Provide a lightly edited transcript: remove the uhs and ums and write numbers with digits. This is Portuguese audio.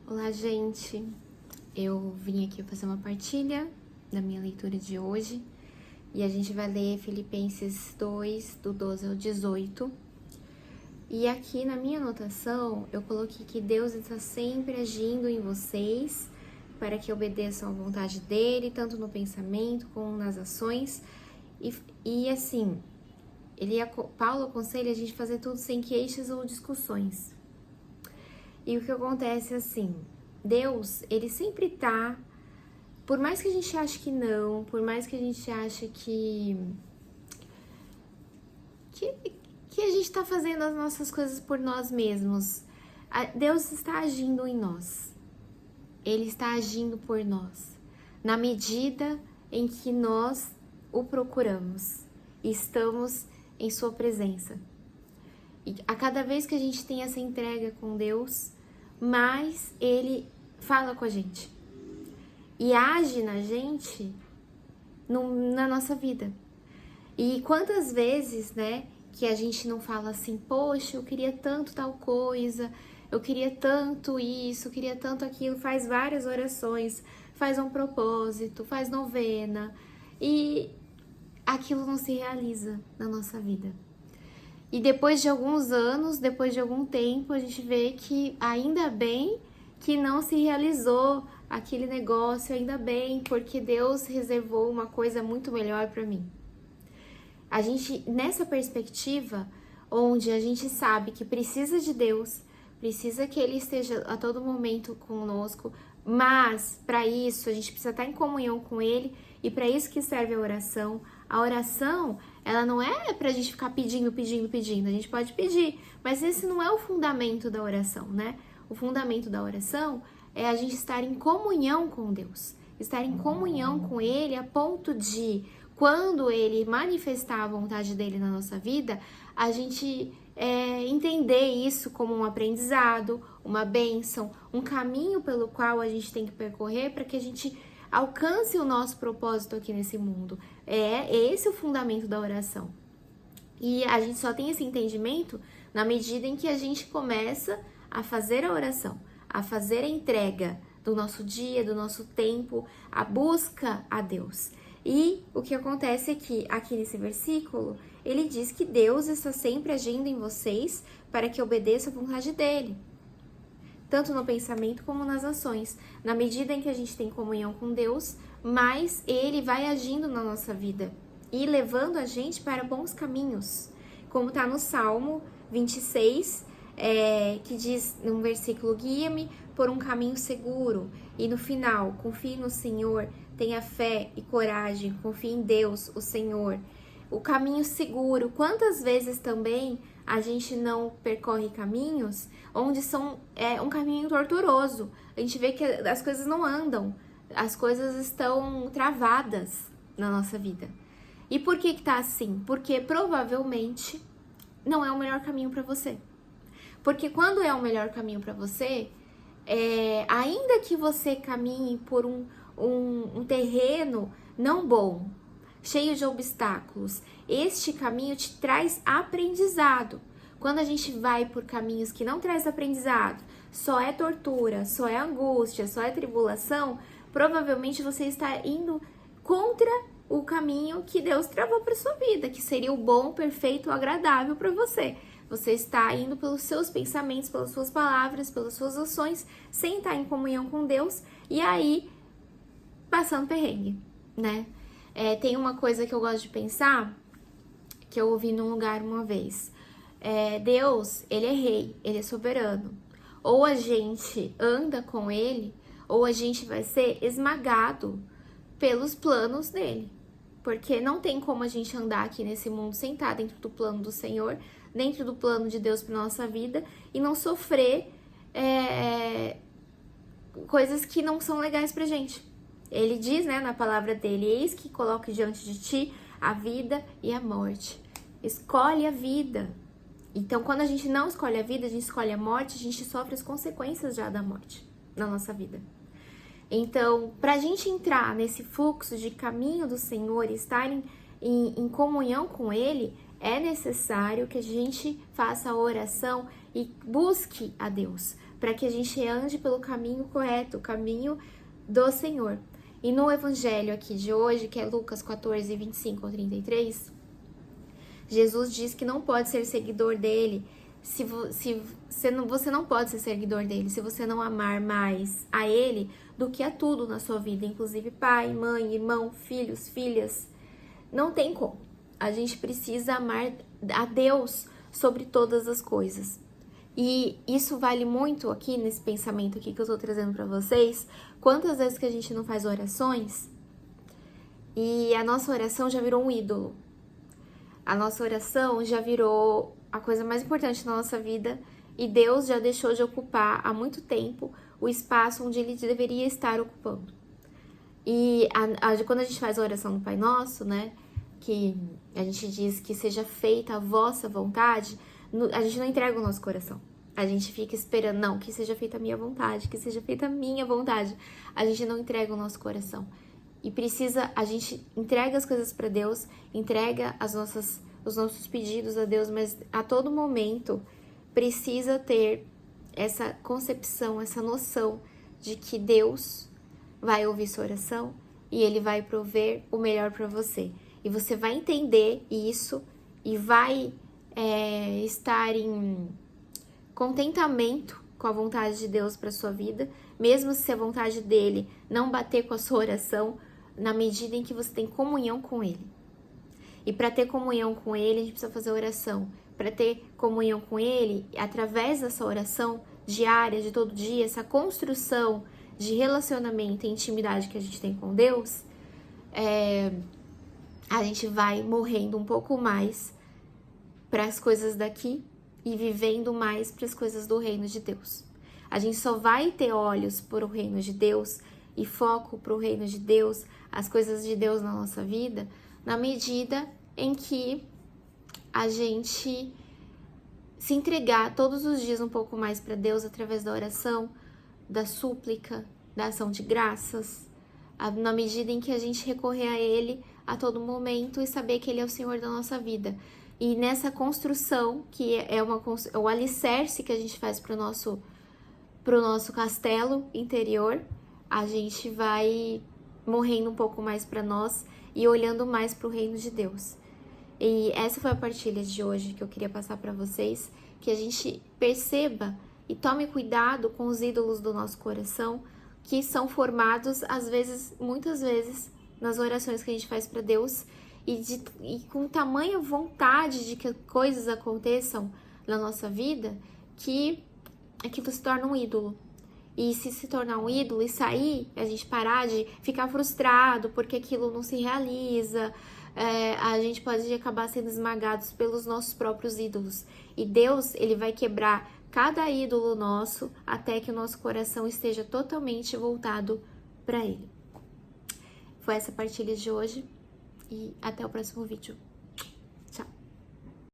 Olá, gente. Eu vim aqui fazer uma partilha da minha leitura de hoje e a gente vai ler Filipenses 2, do 12 ao 18. E aqui na minha anotação eu coloquei que Deus está sempre agindo em vocês para que obedeçam à vontade dele, tanto no pensamento como nas ações. E assim, Paulo aconselha a gente fazer tudo sem queixas ou discussões. E o que acontece assim, Deus, ele sempre tá, por mais que a gente ache que não, por mais que a gente ache que a gente tá fazendo as nossas coisas por nós mesmos, Deus está agindo em nós. Ele está agindo por nós, na medida em que nós o procuramos e estamos em sua presença. E a cada vez que a gente tem essa entrega com Deus, mais Ele fala com a gente e age na gente na nossa vida. E quantas vezes, né, que a gente não fala assim, poxa, eu queria tanto tal coisa, eu queria tanto isso, eu queria tanto aquilo, faz várias orações, faz um propósito, faz novena, e aquilo não se realiza na nossa vida. E depois de alguns anos, depois de algum tempo, a gente vê que ainda bem que não se realizou aquele negócio, ainda bem, porque Deus reservou uma coisa muito melhor para mim. A gente, nessa perspectiva, onde a gente sabe que precisa de Deus, precisa que Ele esteja a todo momento conosco, mas para isso a gente precisa estar em comunhão com Ele, e para isso que serve a oração. A oração, ela não é pra gente ficar pedindo. A gente pode pedir, mas esse não é o fundamento da oração, né? O fundamento da oração é a gente estar em comunhão com Deus. Estar em comunhão com Ele a ponto de, quando Ele manifestar a vontade dele na nossa vida, a gente entender isso como um aprendizado, uma bênção, um caminho pelo qual a gente tem que percorrer para que a gente alcance o nosso propósito aqui nesse mundo. É esse o fundamento da oração. E a gente só tem esse entendimento na medida em que a gente começa a fazer a oração, a fazer a entrega do nosso dia, do nosso tempo, a busca a Deus. E o que acontece é que, aqui nesse versículo, ele diz que Deus está sempre agindo em vocês para que obedeçam à vontade dele, tanto no pensamento como nas ações. Na medida em que a gente tem comunhão com Deus, mais Ele vai agindo na nossa vida e levando a gente para bons caminhos. Como está no Salmo 26, que diz num versículo, guia-me por um caminho seguro. E no final, confie no Senhor, tenha fé e coragem, confie em Deus, o Senhor. O caminho seguro, quantas vezes também a gente não percorre caminhos onde são um caminho torturoso. A gente vê que as coisas não andam, as coisas estão travadas na nossa vida. E por que tá assim? Porque provavelmente não é o melhor caminho para você. Porque quando é o melhor caminho para você, ainda que você caminhe por um terreno não bom, cheio de obstáculos, este caminho te traz aprendizado. Quando a gente vai por caminhos que não traz aprendizado, só é tortura, só é angústia, só é tribulação, provavelmente você está indo contra o caminho que Deus travou para sua vida, que seria o bom, perfeito, agradável para você. Você está indo pelos seus pensamentos, pelas suas palavras, pelas suas ações, sem estar em comunhão com Deus, e aí passando perrengue, né? Tem uma coisa que eu gosto de pensar, que eu ouvi num lugar uma vez. Deus, Ele é rei, Ele é soberano. Ou a gente anda com Ele, ou a gente vai ser esmagado pelos planos dele. Porque não tem como a gente andar aqui nesse mundo sem estar dentro do plano do Senhor, dentro do plano de Deus para nossa vida, e não sofrer coisas que não são legais pra gente. Ele diz, né, na palavra dele, eis que coloco diante de ti a vida e a morte. Escolhe a vida. Então, quando a gente não escolhe a vida, a gente escolhe a morte, a gente sofre as consequências já da morte na nossa vida. Então, pra gente entrar nesse fluxo de caminho do Senhor e estar em comunhão com Ele, é necessário que a gente faça a oração e busque a Deus, para que a gente ande pelo caminho correto, o caminho do Senhor. E no evangelho aqui de hoje, que é Lucas 14, 25 ao 33, Jesus diz que não pode ser seguidor dele você não pode ser seguidor dele se você não amar mais a ele do que a tudo na sua vida, inclusive pai, mãe, irmão, filhos, filhas. Não tem como. A gente precisa amar a Deus sobre todas as coisas. E isso vale muito aqui nesse pensamento aqui que eu tô trazendo para vocês. Quantas vezes que a gente não faz orações e a nossa oração já virou um ídolo? A nossa oração já virou a coisa mais importante na nossa vida e Deus já deixou de ocupar há muito tempo o espaço onde Ele deveria estar ocupando. E quando a gente faz a oração no Pai Nosso, né, que a gente diz que seja feita a vossa vontade, a gente não entrega o nosso coração. A gente fica esperando, não, que seja feita a minha vontade, que seja feita a minha vontade. A gente não entrega o nosso coração. E a gente entrega as coisas para Deus, entrega os nossos pedidos a Deus, mas a todo momento precisa ter essa concepção, essa noção de que Deus vai ouvir sua oração e Ele vai prover o melhor para você. E você vai entender isso e vai estar em contentamento com a vontade de Deus para sua vida, mesmo se a vontade dele não bater com a sua oração, na medida em que você tem comunhão com Ele. E para ter comunhão com Ele, a gente precisa fazer oração. Para ter comunhão com Ele, através dessa oração diária, de todo dia, essa construção de relacionamento e intimidade que a gente tem com Deus, a gente vai morrendo um pouco mais para as coisas daqui e vivendo mais para as coisas do reino de Deus. A gente só vai ter olhos para o reino de Deus e foco para o reino de Deus, as coisas de Deus na nossa vida, na medida em que a gente se entregar todos os dias um pouco mais para Deus através da oração, da súplica, da ação de graças, na medida em que a gente recorrer a Ele a todo momento e saber que Ele é o Senhor da nossa vida. E nessa construção, que é o alicerce que a gente faz para o nosso castelo interior, a gente vai morrendo um pouco mais para nós e olhando mais para o reino de Deus. E essa foi a partilha de hoje que eu queria passar para vocês, que a gente perceba e tome cuidado com os ídolos do nosso coração, que são formados, muitas vezes, nas orações que a gente faz para Deus, e com tamanha vontade de que coisas aconteçam na nossa vida, que aquilo se torna um ídolo. E se tornar um ídolo e sair, a gente parar de ficar frustrado porque aquilo não se realiza, a gente pode acabar sendo esmagados pelos nossos próprios ídolos. E Deus, Ele vai quebrar cada ídolo nosso até que o nosso coração esteja totalmente voltado para Ele. Foi essa a partilha de hoje e até o próximo vídeo.